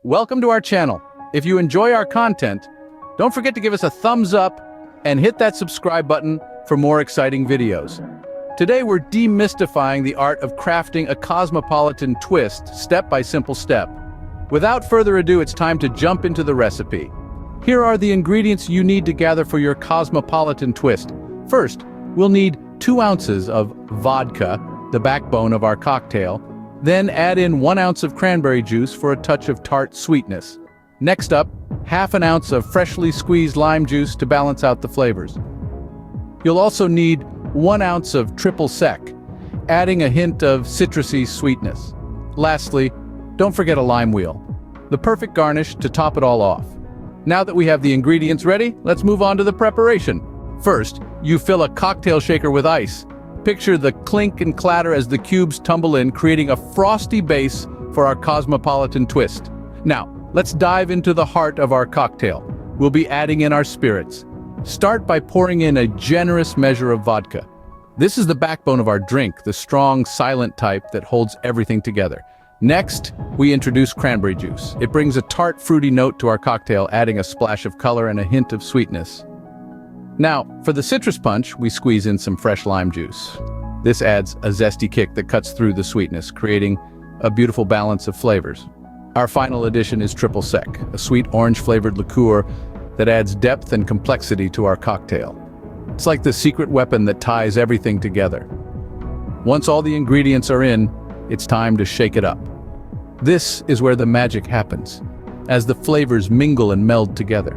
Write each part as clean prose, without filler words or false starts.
welcome to our channel. If you enjoy our content, don't forget to give us a thumbs up and hit that subscribe button for more exciting videos. Today we're demystifying the art of crafting a cosmopolitan twist step by simple step. Without further ado, it's time to jump into the recipe. Here are the ingredients you need to gather for your cosmopolitan twist. First, we'll need 2 ounces of vodka, the backbone of our cocktail. Then add in 1 ounce of cranberry juice for a touch of tart sweetness. Next up, half an ounce of freshly squeezed lime juice to balance out the flavors. You'll also need 1 ounce of triple sec, adding a hint of citrusy sweetness. Lastly, don't forget a lime wheel, the perfect garnish to top it all off. Now that we have the ingredients ready, let's move on to the preparation. First, you fill a cocktail shaker with ice. Picture the clink and clatter as the cubes tumble in, creating a frosty base for our cosmopolitan twist. Now, let's dive into the heart of our cocktail. We'll be adding in our spirits. Start by pouring in a generous measure of vodka. This is the backbone of our drink, the strong, silent type that holds everything together. Next, we introduce cranberry juice. It brings a tart, fruity note to our cocktail, adding a splash of color and a hint of sweetness. Now, for the citrus punch, we squeeze in some fresh lime juice. This adds a zesty kick that cuts through the sweetness, creating a beautiful balance of flavors. Our final addition is triple sec, a sweet orange-flavored liqueur that adds depth and complexity to our cocktail. It's like the secret weapon that ties everything together. Once all the ingredients are in, it's time to shake it up. This is where the magic happens, as the flavors mingle and meld together.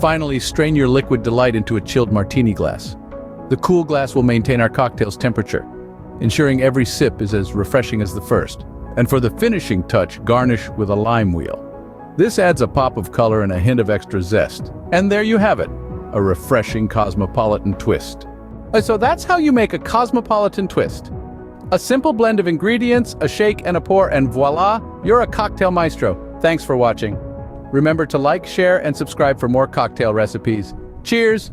Finally, strain your liquid delight into a chilled martini glass. The cool glass will maintain our cocktail's temperature, ensuring every sip is as refreshing as the first. And for the finishing touch, garnish with a lime wheel. This adds a pop of color and a hint of extra zest. And there you have it, a refreshing cosmopolitan twist. So that's how you make a cosmopolitan twist. A simple blend of ingredients, a shake and a pour, and voila, you're a cocktail maestro. Thanks for watching. Remember to like, share, and subscribe for more cocktail recipes. Cheers!